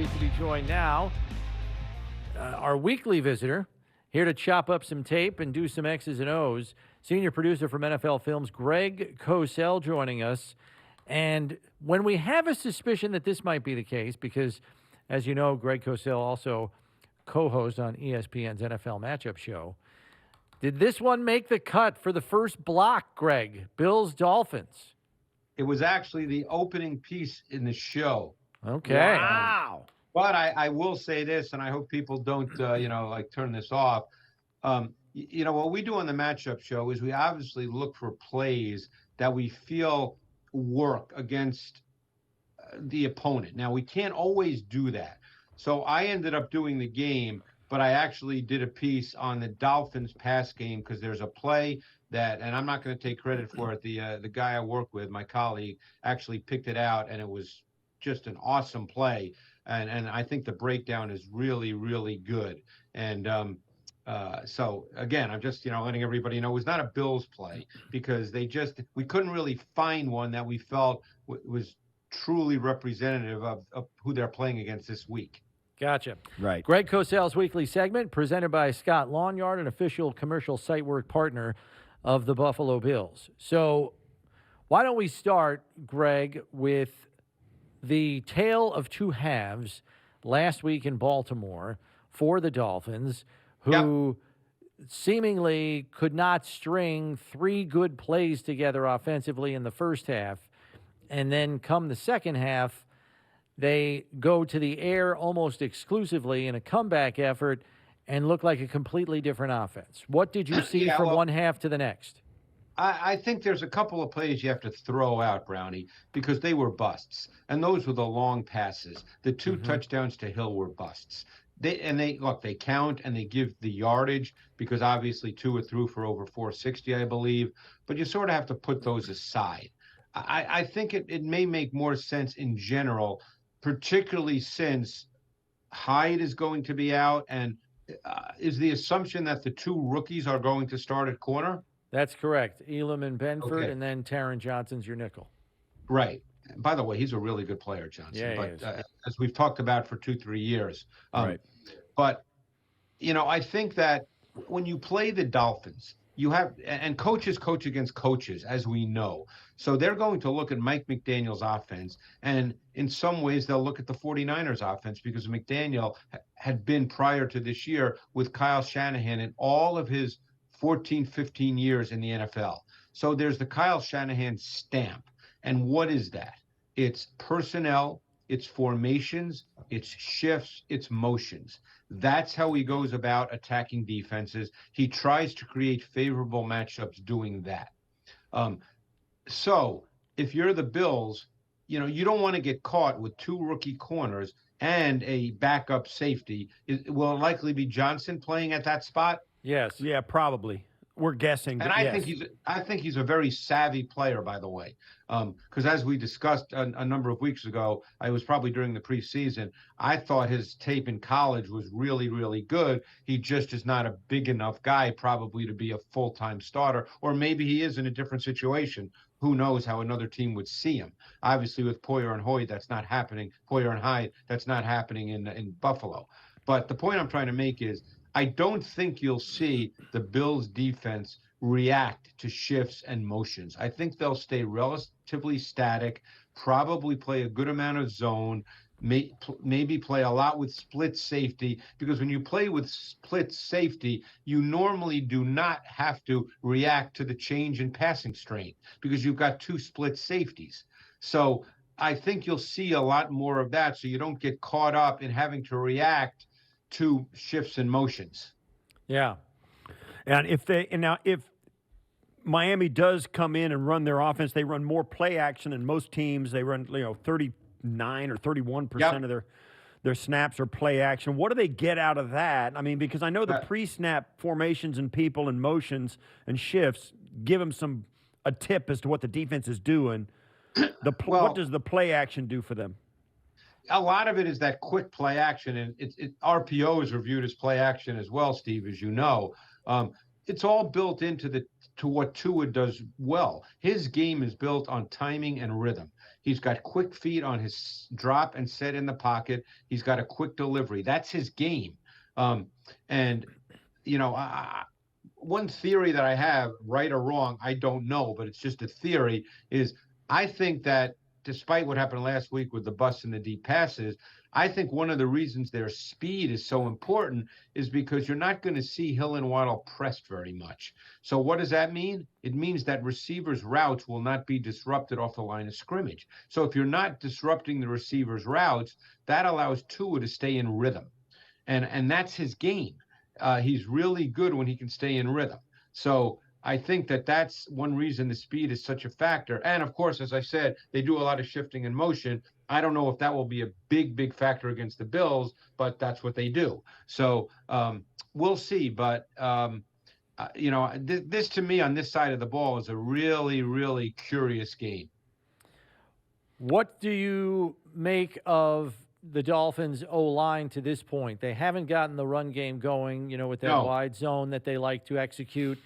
pleased to be joined now. Our weekly visitor, here to chop up some tape and do some X's and O's. Senior producer from NFL Films, Greg Cosell, joining us. And when we have a suspicion that this might be the case, because, as you know, Greg Cosell also co-hosts on ESPN's NFL Matchup Show. Did this one make the cut for the first block, Greg? Bills-Dolphins. It was actually the opening piece in the show. Okay. Wow. But I will say this, and I hope people don't, turn this off. What we do on the matchup show is we obviously look for plays that we feel work against the opponent. Now, we can't always do that. So I ended up doing the game, but I actually did a piece on the Dolphins pass game because there's a play that, and I'm not going to take credit for it, the guy I work with, my colleague, actually picked it out, and it was just an awesome play. And I think the breakdown is really, really good. And so, again, I'm just, letting everybody know it was not a Bills play because we couldn't really find one that we felt was truly representative of who they're playing against this week. Gotcha. Right. Greg Cosell's weekly segment presented by Scott Lawnyard, an official commercial site work partner of the Buffalo Bills. So why don't we start, Greg, with the tale of two halves last week in Baltimore for the Dolphins, who seemingly could not string three good plays together offensively in the first half. And then come the second half, they go to the air almost exclusively in a comeback effort and look like a completely different offense. What did you see from one half to the next? I think there's a couple of plays you have to throw out, Brownie, because they were busts. And those were the long passes. The two touchdowns to Hill were busts. They count and they give the yardage because obviously Tua threw for over 460, I believe. But you sort of have to put those aside. I think it may make more sense in general, particularly since Hyde is going to be out. And is the assumption that the two rookies are going to start at corner? That's correct. Elam and Benford, and then Taron Johnson's your nickel. Right. By the way, he's a really good player, Johnson. Yeah, but as we've talked about for 2-3 years. Right. But, I think that when you play the Dolphins, you have – and coaches coach against coaches, as we know. So they're going to look at Mike McDaniel's offense, and in some ways they'll look at the 49ers offense because McDaniel had been prior to this year with Kyle Shanahan in all of his 14, 15 years in the NFL. So there's the Kyle Shanahan stamp. And what is that? It's personnel, it's formations, it's shifts, it's motions. That's how he goes about attacking defenses. He tries to create favorable matchups doing that. So if you're the Bills, you don't want to get caught with two rookie corners and a backup safety. Will it likely be Johnson playing at that spot? Yes. Yeah, probably. We're guessing. And I think he's a very savvy player, by the way, because as we discussed a number of weeks ago, I was probably during the preseason. I thought his tape in college was really, really good. He just is not a big enough guy, probably to be a full-time starter, or maybe he is in a different situation. Who knows how another team would see him? Obviously, with Poyer and Hyde, that's not happening. That's not happening in Buffalo. But the point I'm trying to make is, I don't think you'll see the Bills defense react to shifts and motions. I think they'll stay relatively static, probably play a good amount of zone, maybe play a lot with split safety, because when you play with split safety, you normally do not have to react to the change in passing strain because you've got two split safeties. So I think you'll see a lot more of that so you don't get caught up in having to react to shifts and motions. Yeah. And if Miami does come in and run their offense, they run more play action than most teams. They run 39 or 31% of their snaps are play action. What do they get out of that? I mean, because I know the pre-snap formations and people and motions and shifts give them a tip as to what the defense is doing. What does the play action do for them? A lot of it is that quick play action, and RPO is reviewed as play action as well, Steve, as you know. It's all built into what Tua does well. His game is built on timing and rhythm. He's got quick feet on his drop and set in the pocket. He's got a quick delivery. That's his game. And, one theory that I have, right or wrong, I don't know, but it's just a theory, is I think that despite what happened last week with the bust and the deep passes, I think one of the reasons their speed is so important is because you're not going to see Hill and Waddle pressed very much. So what does that mean? It means that receivers' routes will not be disrupted off the line of scrimmage. So if you're not disrupting the receivers' routes, that allows Tua to stay in rhythm. And that's his game. He's really good when he can stay in rhythm. So I think that that's one reason the speed is such a factor. And of course, as I said, they do a lot of shifting and motion. I don't know if that will be a big factor against the Bills, but that's what they do. So we'll see. But, this to me on this side of the ball is a really curious game. What do you make of the Dolphins' O-line to this point? They haven't gotten the run game going, with that wide zone that they like to execute.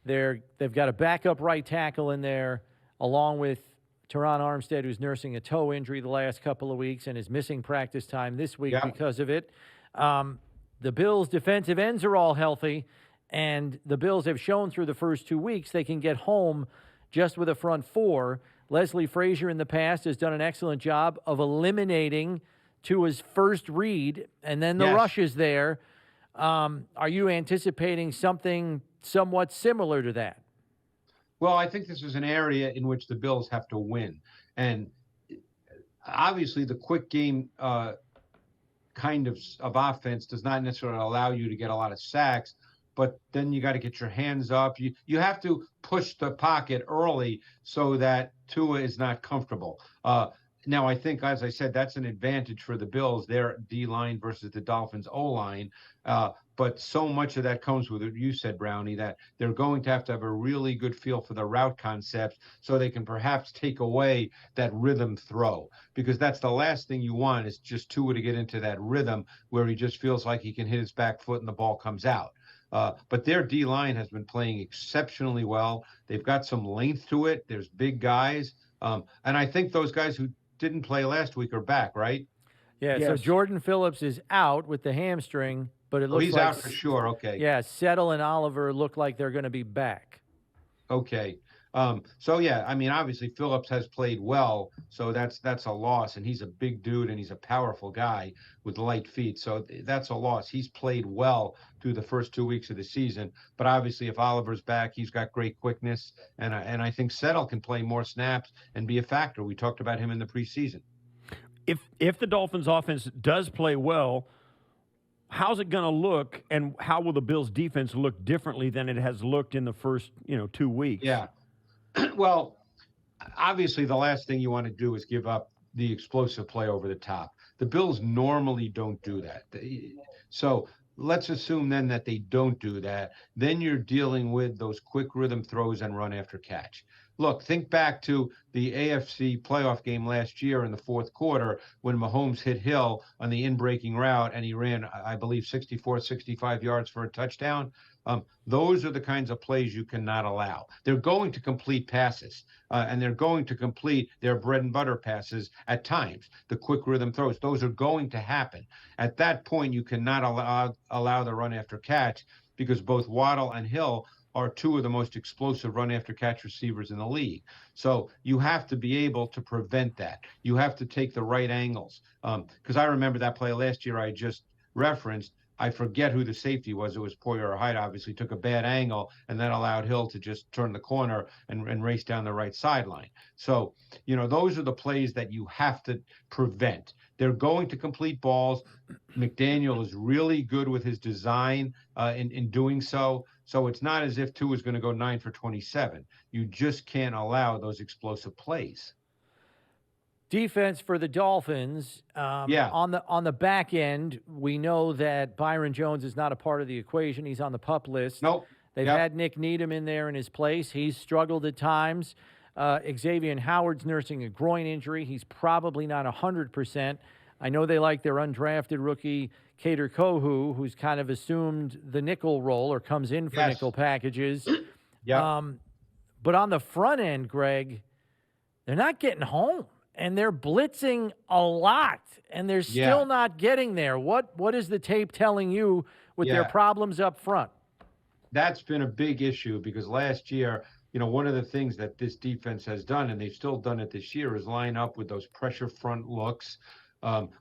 They've got a backup right tackle in there, along with Teron Armstead, who's nursing a toe injury the last couple of weeks and is missing practice time this week because of it. The Bills' defensive ends are all healthy, and the Bills have shown through the first 2 weeks they can get home just with a front four. Leslie Frazier in the past has done an excellent job of eliminating Tua's first read, and then the rush is there. Are you anticipating something somewhat similar to that? Well, I think this is an area in which the Bills have to win. And obviously the quick game kind of offense does not necessarily allow you to get a lot of sacks, but then you got to get your hands up. You have to push the pocket early so that Tua is not comfortable. Now, I think, as I said, that's an advantage for the Bills, their D-line versus the Dolphins' O-line. But so much of that comes with what you said, Brownie, that they're going to have a really good feel for the route concepts so they can perhaps take away that rhythm throw. Because that's the last thing you want, is just Tua to get into that rhythm where he just feels like he can hit his back foot and the ball comes out. But their D-line has been playing exceptionally well. They've got some length to it. There's big guys. And I think those guys who didn't play last week are back, right? Yeah, Yes. So Jordan Phillips is out with the hamstring, but it looks he's like out for sure. Okay. Yeah, Settle and Oliver look like they're going to be back. Okay. Obviously Phillips has played well, so that's a loss, and he's a big dude and he's a powerful guy with light feet, so that's a loss. He's played well through the first 2 weeks of the season, but obviously if Oliver's back, he's got great quickness, and I think Settle can play more snaps and be a factor. We talked about him in the preseason. If the Dolphins offense does play well, how's it going to look, and how will the Bills defense look differently than it has looked in the first 2 weeks? Yeah. Well, obviously the last thing you want to do is give up the explosive play over the top. The Bills normally don't do that. So let's assume then that they don't do that. Then you're dealing with those quick rhythm throws and run after catch. Look, think back to the AFC playoff game last year in the fourth quarter when Mahomes hit Hill on the in-breaking route and he ran, I believe, 65 yards for a touchdown. Those are the kinds of plays you cannot allow. They're going to complete passes, and they're going to complete their bread and butter passes at times, the quick rhythm throws. Those are going to happen. At that point, you cannot allow the run after catch, because both Waddle and Hill are two of the most explosive run after catch receivers in the league. So you have to be able to prevent that. You have to take the right angles. Because I remember that play last year I just referenced. I forget who the safety was. It was Poyer Hyde, obviously, took a bad angle, and that allowed Hill to just turn the corner and race down the right sideline. So, those are the plays that you have to prevent. They're going to complete balls. McDaniel is really good with his design in doing so. So it's not as if Tua is going to go 9 for 27. You just can't allow those explosive plays. Defense for the Dolphins. On the back end, we know that Byron Jones is not a part of the equation. He's on the PUP list. Nope. They've had Nick Needham in there in his place. He's struggled at times. Xavier Howard's nursing a groin injury. He's probably not 100%. I know they like their undrafted rookie, Kader Kohu, who's kind of assumed the nickel role or comes in for nickel packages. Yeah. But on the front end, Greg, they're not getting home. and they're blitzing a lot, and they're still not getting there. What is the tape telling you with their problems up front? That's been a big issue because last year, one of the things that this defense has done, and they've still done it this year, is line up with those pressure front looks,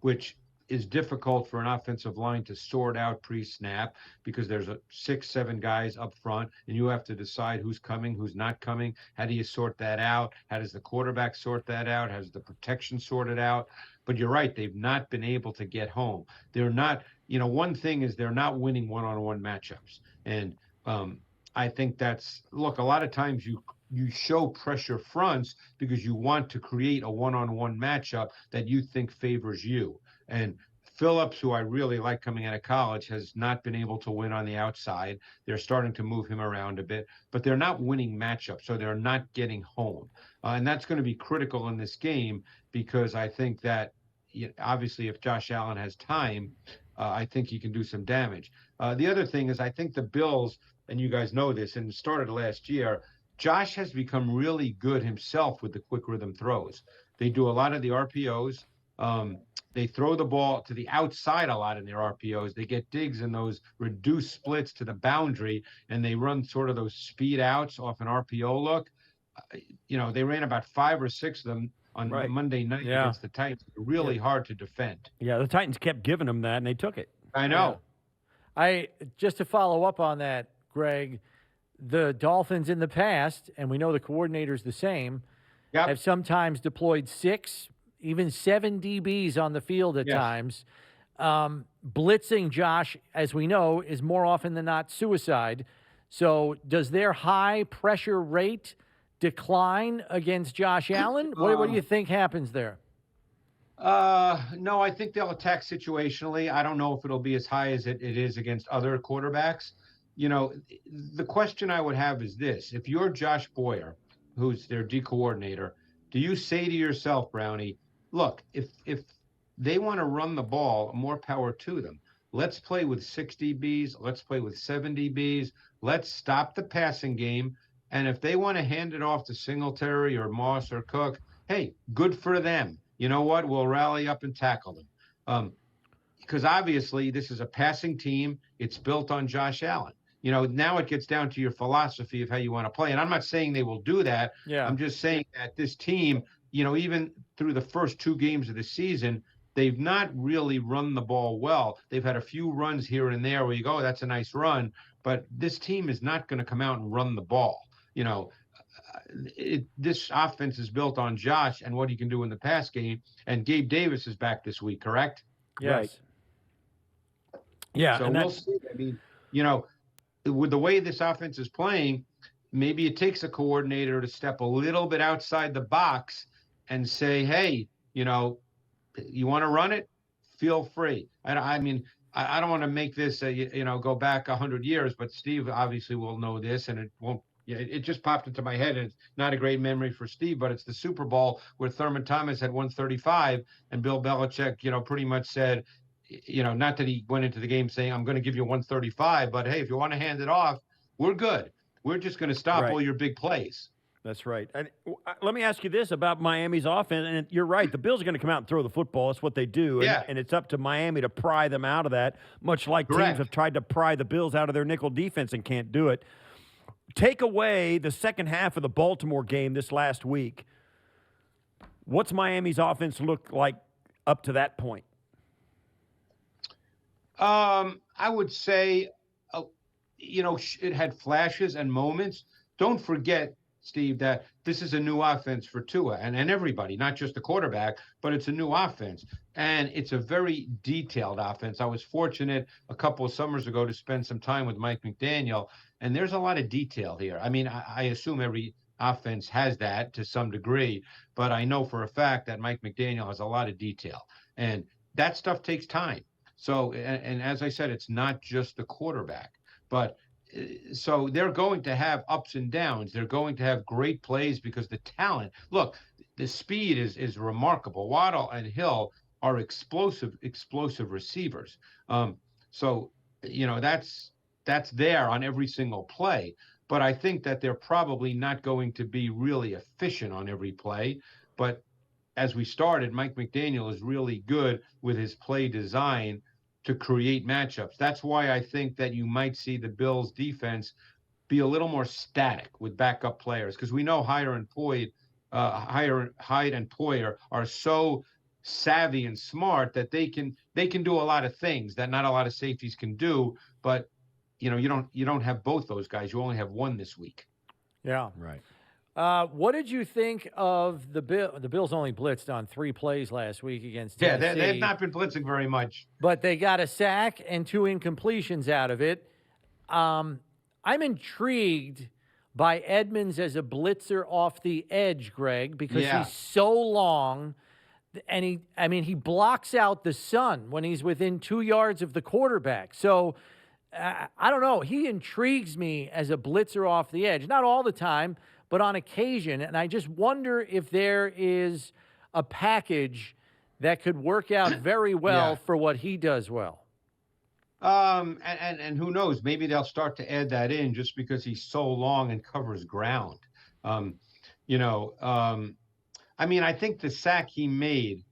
which is difficult for an offensive line to sort out pre-snap because there's 6-7 guys up front, and you have to decide who's coming, who's not coming. How do you sort that out? How does the quarterback sort that out? How does the protection sort it out? But you're right, they've not been able to get home. They're not, one thing is they're not winning one-on-one matchups. And I think look, a lot of times you show pressure fronts because you want to create a one-on-one matchup that you think favors you. And Phillips, who I really like coming out of college, has not been able to win on the outside. They're starting to move him around a bit, but they're not winning matchups, so they're not getting home. And that's going to be critical in this game because I think that, obviously, if Josh Allen has time, I think he can do some damage. The other thing is I think the Bills, and you guys know this, and it started last year, Josh has become really good himself with the quick rhythm throws. They do a lot of the RPOs. They throw the ball to the outside a lot in their RPOs. They get digs in those reduced splits to the boundary, and they run sort of those speed outs off an RPO look. They ran about 5 or 6 of them on Monday night against the Titans. Really hard to defend. Yeah, the Titans kept giving them that, and they took it. I know. Just to follow up on that, Greg, the Dolphins in the past, and we know the coordinator's the same, have sometimes deployed 6, even 7 DBs on the field at times. Blitzing Josh, as we know, is more often than not suicide. So does their high pressure rate decline against Josh Allen? What do you think happens there? No, I think they'll attack situationally. I don't know if it'll be as high as it is against other quarterbacks. The question I would have is this. If you're Josh Boyer, who's their D coordinator, do you say to yourself, Brownie, look, if they want to run the ball, more power to them. Let's play with 6 DBs. Let's play with 7 DBs. Let's stop the passing game. And if they want to hand it off to Singletary or Moss or Cook, hey, good for them. You know what? We'll rally up and tackle them. Because obviously this is a passing team. It's built on Josh Allen. Now it gets down to your philosophy of how you want to play. And I'm not saying they will do that. Yeah. I'm just saying that this team, even through the first 2 games of the season, they've not really run the ball well. They've had a few runs here and there where you go, that's a nice run. But this team is not going to come out and run the ball. This offense is built on Josh and what he can do in the pass game. And Gabe Davis is back this week, correct? Yes. Right. Yeah. So we'll see. I mean, with the way this offense is playing, maybe it takes a coordinator to step a little bit outside the box and say, hey, you want to run it? Feel free. I mean, I don't want to make this, go back 100 years, but Steve obviously will know this, and it won't. It just popped into my head, and it's not a great memory for Steve, but it's the Super Bowl where Thurman Thomas had 135, and Bill Belichick, pretty much said, not that he went into the game saying, I'm going to give you 135, but hey, if you want to hand it off, we're good. We're just going to stop all your big plays. That's right. And let me ask you this about Miami's offense. And you're right. The Bills are going to come out and throw the football. That's what they do. And it's up to Miami to pry them out of that, much like teams have tried to pry the Bills out of their nickel defense and can't do it. Take away the second half of the Baltimore game this last week. What's Miami's offense look like up to that point? I would say, it had flashes and moments. Don't forget, Steve, that this is a new offense for Tua and everybody, not just the quarterback, but it's a new offense. And it's a very detailed offense. I was fortunate a couple of summers ago to spend some time with Mike McDaniel, and there's a lot of detail here. I mean, I assume every offense has that to some degree, but I know for a fact that Mike McDaniel has a lot of detail, and that stuff takes time. So, and as I said, it's not just the quarterback, but so they're going to have ups and downs. They're going to have great plays because the talent, look, the speed is remarkable. Waddle and Hill are explosive receivers. So, that's there on every single play. But I think that they're probably not going to be really efficient on every play. But as we started, Mike McDaniel is really good with his play design to create matchups. That's why I think that you might see the Bills defense be a little more static with backup players, because we know Hyde and Poyer are so savvy and smart that they can do a lot of things that not a lot of safeties can do. But you don't have both those guys. You only have one this week. Yeah. Right. What did you think of the Bills? The Bills only blitzed on 3 plays last week against Yeah, Tennessee. they've not been blitzing very much. But they got a sack and 2 incompletions out of it. I'm intrigued by Edmonds as a blitzer off the edge, Greg, because he's so long, and he blocks out the sun when he's within 2 yards of the quarterback. So I don't know. He intrigues me as a blitzer off the edge. Not all the time, but on occasion. And I just wonder if there is a package that could work out very well for what he does well. And who knows? Maybe they'll start to add that in just because he's so long and covers ground. I think the sack he made,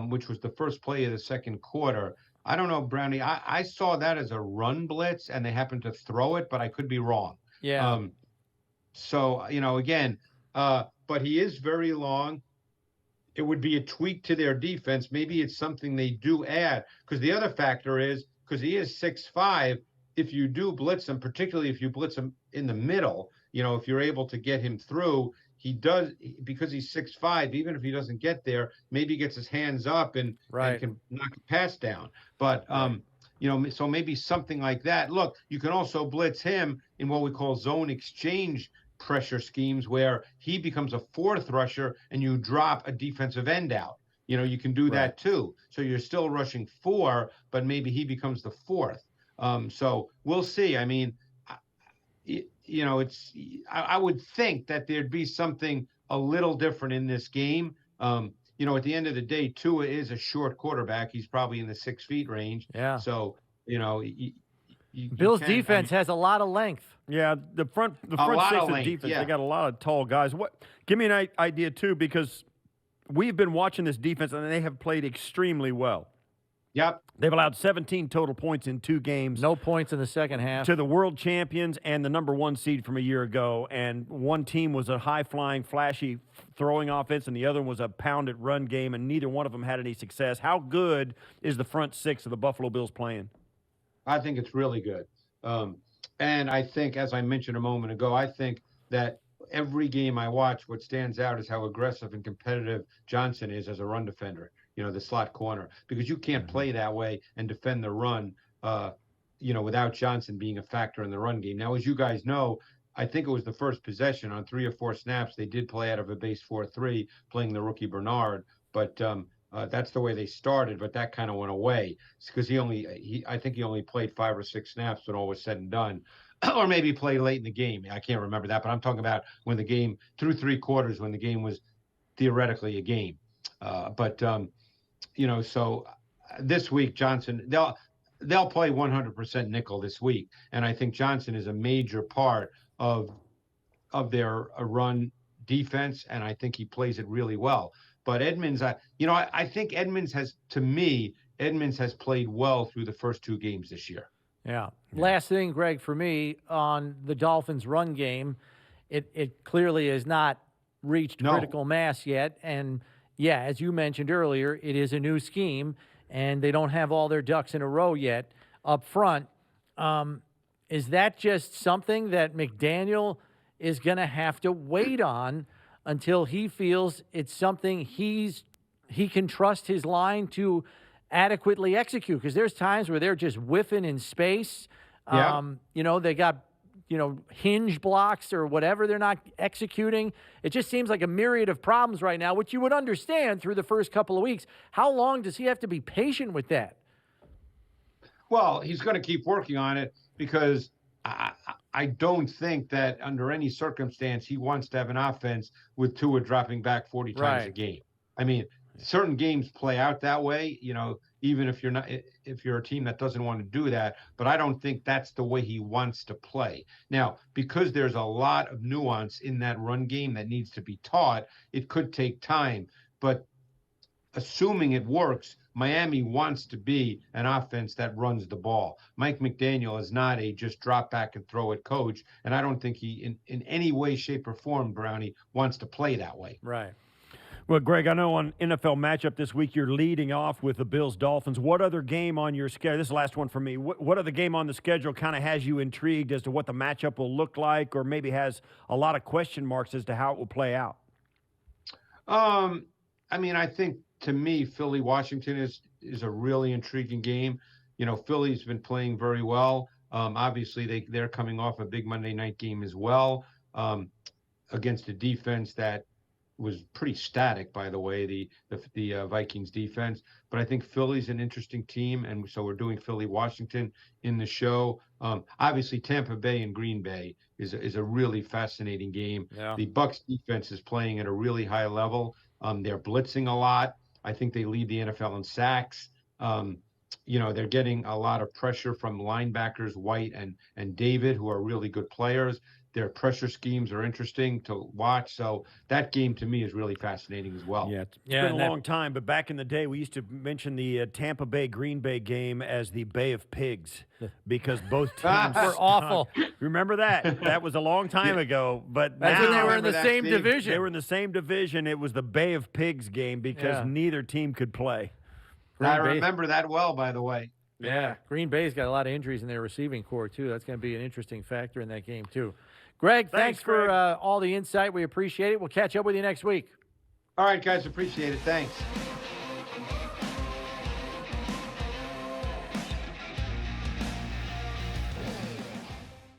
which was the first play of the second quarter, I don't know, Brownie. I saw that as a run blitz, and they happened to throw it, but I could be wrong. Yeah. But he is very long. It would be a tweak to their defense. Maybe it's something they do add, because the other factor is, because he is 6'5", if you do blitz him, particularly if you blitz him in the middle, if you're able to get him through, he does, because he's 6'5", even if he doesn't get there, maybe he gets his hands up and can knock a pass down. But, so maybe something like that. Look, you can also blitz him in what we call zone exchange pressure schemes, where he becomes a 4th rusher and you drop a defensive end out. You can do that too. So you're still rushing 4, but maybe he becomes the 4th. So we'll see. I mean, I would think that there'd be something a little different in this game. At the end of the day, Tua is a short quarterback. He's probably in the 6 feet range. Yeah. So, Bills defense has a lot of length. Yeah, the front 6 of defense, they got a lot of tall guys. Give me an idea too, because we've been watching this defense, and they have played extremely well. Yep. They've allowed 17 total points in 2 games. No points in the second half. To the world champions and the number 1 seed from a year ago. And one team was a high-flying, flashy throwing offense, and the other was a pounded run game, and neither one of them had any success. How good is the front 6 of the Buffalo Bills playing? I think it's really good. And I think, as I mentioned a moment ago, I think that every game I watch, what stands out is how aggressive and competitive Johnson is as a run defender, the slot corner, because you can't play that way and defend the run, without Johnson being a factor in the run game. Now, as you guys know, I think it was the first possession on 3 or 4 snaps. They did play out of a base 4-3, playing the rookie Bernard, but that's the way they started, but that kind of went away because I think he only played 5 or 6 snaps when all was said and done. Or maybe play late in the game. I can't remember that, but I'm talking about when the game, through 3 quarters, when the game was theoretically a game. So this week, Johnson, they'll play 100% nickel this week, and I think Johnson is a major part of their run defense, and I think he plays it really well. But Edmonds, I think Edmonds has played well through the first 2 games this year. Yeah. Last thing, Greg, for me on the Dolphins' run game, it clearly has not reached critical mass yet. And, yeah, as you mentioned earlier, it is a new scheme, and they don't have all their ducks in a row yet up front. Is that just something that McDaniel is going to have to wait on until he feels it's something he can trust his line to adequately execute? Because there's times where they're just whiffing in space. They got, hinge blocks or whatever they're not executing. It just seems like a myriad of problems right now, which you would understand through the first couple of weeks. How long does he have to be patient with that? Well, he's going to keep working on it, because I don't think that under any circumstance he wants to have an offense with Tua dropping back 40 times a game. I mean, certain games play out that way, even if you're a team that doesn't want to do that, but I don't think that's the way he wants to play. Now, because there's a lot of nuance in that run game that needs to be taught, it could take time, but assuming it works, Miami wants to be an offense that runs the ball. Mike McDaniel is not a just drop back and throw it coach, and I don't think he, in any way, shape, or form, Brownie, wants to play that way. Right. Well, Greg, I know on NFL matchup this week you're leading off with the Bills-Dolphins. What other game on your schedule? This is the last one for me. What other game on the schedule kind of has you intrigued as to what the matchup will look like, or maybe has a lot of question marks as to how it will play out? I mean, I think to me, Philly-Washington is a really intriguing game. You know, Philly's been playing very well. Obviously, they're coming off a big Monday night game as well, against a defense that was pretty static, by the way, the Vikings defense. But I think Philly's an interesting team, and so we're doing Philly-Washington in the show. Obviously, Tampa Bay and Green Bay is a really fascinating game. Yeah. The Bucs defense is playing at a really high level. They're blitzing a lot. I think they lead the NFL in sacks. You know, they're getting a lot of pressure from linebackers, White and David, who are really good players. Their pressure schemes are interesting to watch. So that game to me is really fascinating as well. Yeah, it's been a long time, but back in the day, we used to mention the Tampa Bay-Green Bay game as the Bay of Pigs because both teams were awful. Remember that? That was a long time ago, but That's now when they were in the that same team. division. they were in the same division. It was the Bay of Pigs game because Yeah. neither team could play. I Green Bay- remember that well, by the way. Yeah, Green Bay's got a lot of injuries in their receiving core, too. That's going to be an interesting factor in that game, too. Greg, thanks for Greg. all the insight. We appreciate it. We'll catch up with you next week. All right, guys, appreciate it. Thanks.